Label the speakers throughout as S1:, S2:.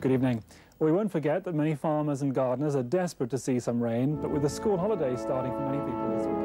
S1: Good evening. Well, we won't forget that many farmers and gardeners are desperate to see some rain, but with the school holidays starting for many people this week.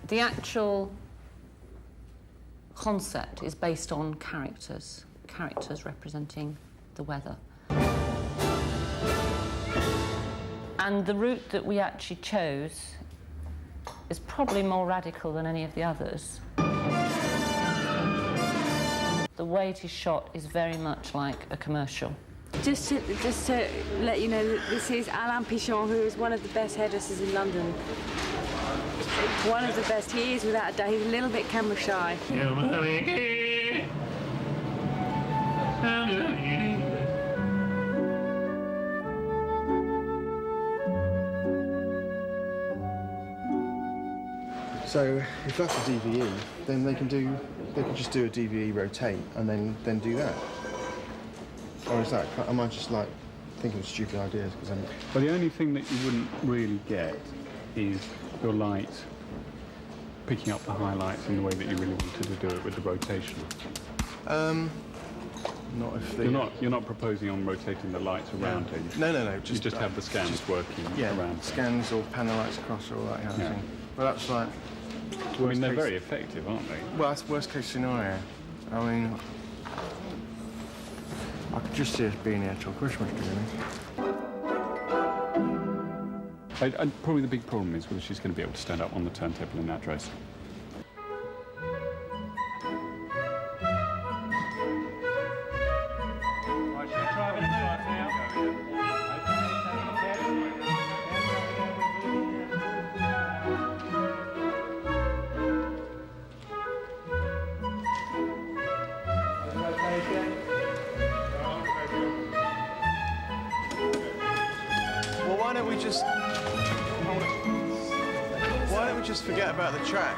S2: The actual concept is based on characters representing the weather. And the route that we actually chose is probably more radical than any of the others. The way it is shot is very much like a commercial.
S3: Just to let you know that this is Alain Pichon, who is one of the best hairdressers in London. One of the best. He is, without a doubt. He's a little bit camera shy.
S4: So if that's a DVE, then they can just do a DVE rotate and then do that. Or is that? Am I just like thinking of stupid ideas?
S5: Well, the only thing that you wouldn't really get is your light picking up the highlights in the way that you really wanted to do it with the rotation.
S4: Not if they...
S5: You're not proposing on rotating the lights around it.
S4: No.
S5: You just have the scans working around.
S4: Scans or panel lights across or all that kind of thing. Well, that's like...
S5: I mean, they're very effective, aren't they?
S4: Well, that's worst case scenario. I mean, I could just see us being here till Christmas, really.
S5: Probably the big problem is whether she's going to be able to stand up on the turntable in that dress.
S4: Well, why don't we just forget about the track?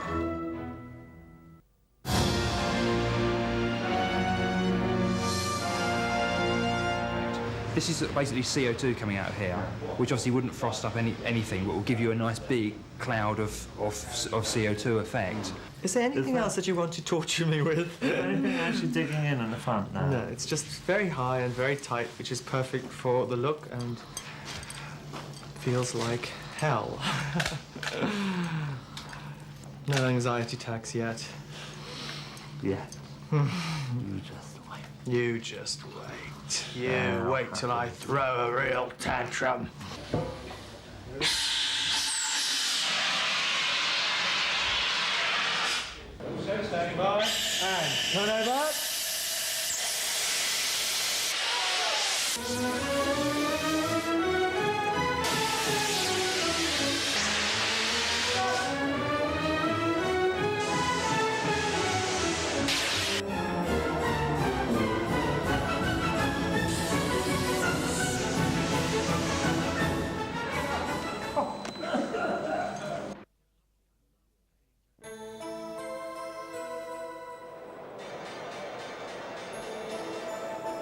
S6: This is basically CO2 coming out of here, which obviously wouldn't frost up anything, but will give you a nice big cloud of CO2 effect.
S7: Is there anything else that you want to torture me with?
S8: Is there anything actually digging in the front now?
S7: No, it's just very high and very tight, which is perfect for the look and feels like hell. No anxiety attacks yet.
S8: Yeah. You just wait.
S7: You just wait. You wait till I throw a real tantrum. Standing by and turn over.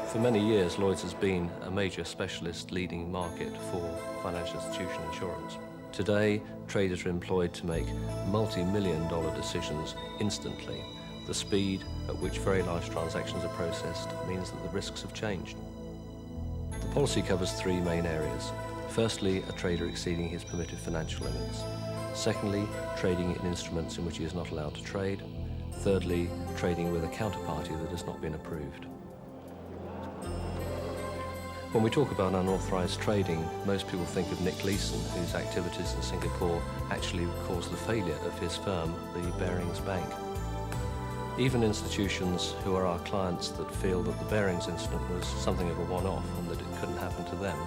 S9: For many years, Lloyd's has been a major specialist leading market for financial institution insurance. Today, traders are employed to make multi-million-dollar decisions instantly. The speed at which very large transactions are processed means that the risks have changed. The policy covers three main areas. Firstly, a trader exceeding his permitted financial limits. Secondly, trading in instruments in which he is not allowed to trade. Thirdly, trading with a counterparty that has not been approved. When we talk about unauthorised trading, most people think of Nick Leeson, whose activities in Singapore actually caused the failure of his firm, the Barings Bank. Even institutions who are our clients that feel that the Barings incident was something of a one-off and that it couldn't happen to them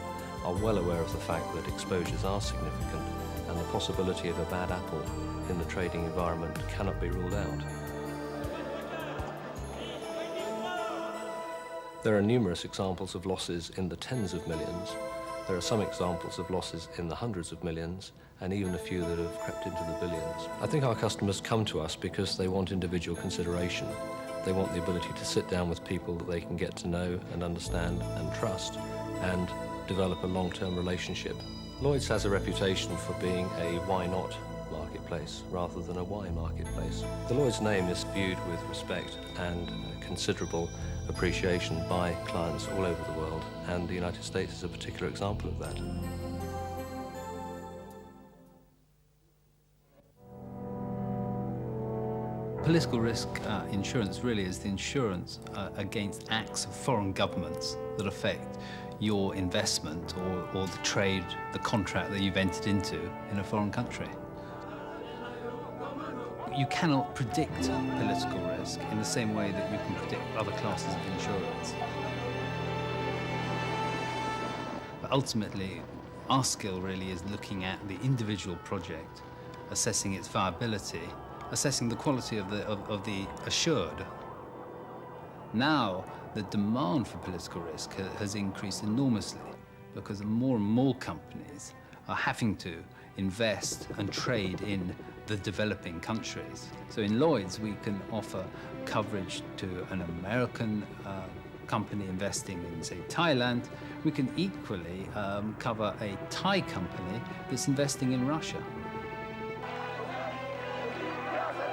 S9: are well aware of the fact that exposures are significant and the possibility of a bad apple in the trading environment cannot be ruled out. There are numerous examples of losses in the tens of millions. There are some examples of losses in the hundreds of millions, and even a few that have crept into the billions. I think our customers come to us because they want individual consideration. They want the ability to sit down with people that they can get to know and understand and trust, and develop a long-term relationship. Lloyd's has a reputation for being a why not marketplace rather than a why marketplace. The Lloyd's name is viewed with respect and considerable appreciation by clients all over the world, and the United States is a particular example of that.
S10: Political risk insurance really is the insurance against acts of foreign governments that affect your investment or the trade, the contract that you've entered into in a foreign country. You cannot predict political risk in the same way that you can predict other classes of insurance. But ultimately, our skill really is looking at the individual project, assessing its viability, assessing the quality of the assured. Now, the demand for political risk has increased enormously because more and more companies are having to invest and trade in the developing countries. So in Lloyd's, we can offer coverage to an American company investing in, say, Thailand. We can equally cover a Thai company that's investing in Russia.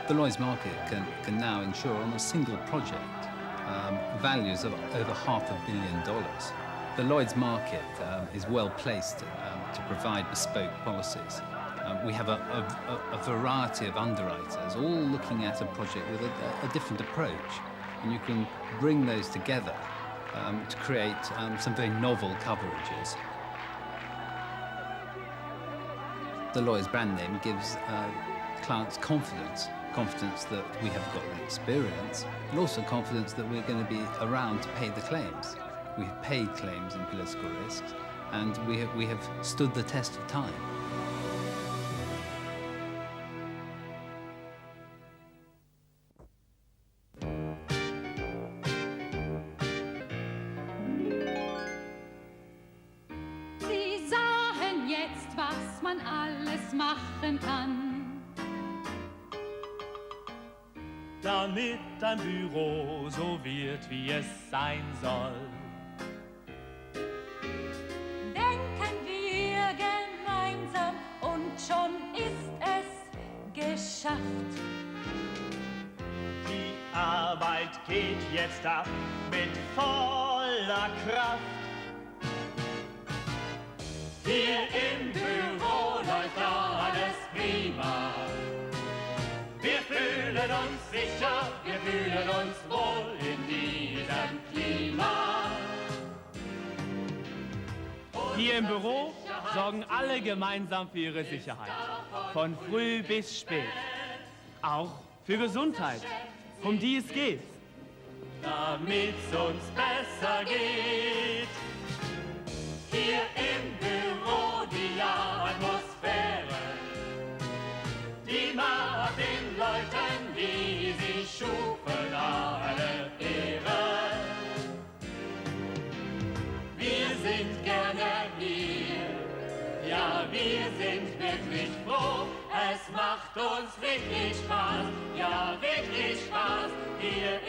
S10: The Lloyd's market can now insure on a single project values of over $500 million. The Lloyd's market is well placed to provide bespoke policies. We have a variety of underwriters, all looking at a project with a different approach, and you can bring those together to create some very novel coverages. The Lloyd's brand name gives clients confidence that we have got the experience, and also confidence that we're going to be around to pay the claims. We have paid claims in political risks, and we have stood the test of time.
S11: Sie sahen jetzt, was man alles machen kann,
S12: damit ein Büro so wird, wie es sein soll.
S11: denken wir gemeinsam und schon ist es geschafft.
S12: Die Arbeit geht jetzt ab mit voller Kraft. Hier im Büro läuft alles prima. Wir fühlen uns sicher, wir fühlen uns wohl in diesem Klima. Hier im Büro sorgen alle gemeinsam für ihre Sicherheit. Von früh bis spät. Auch für Gesundheit, um die es geht. Damit's uns besser geht. Hier im Büro die Atmosphäre, die macht den Leuten, die sie schufen, alle Ehre. Wir sind gerne hier, ja, wir sind wirklich froh. Es macht uns richtig Spaß, ja, wirklich Spaß, hier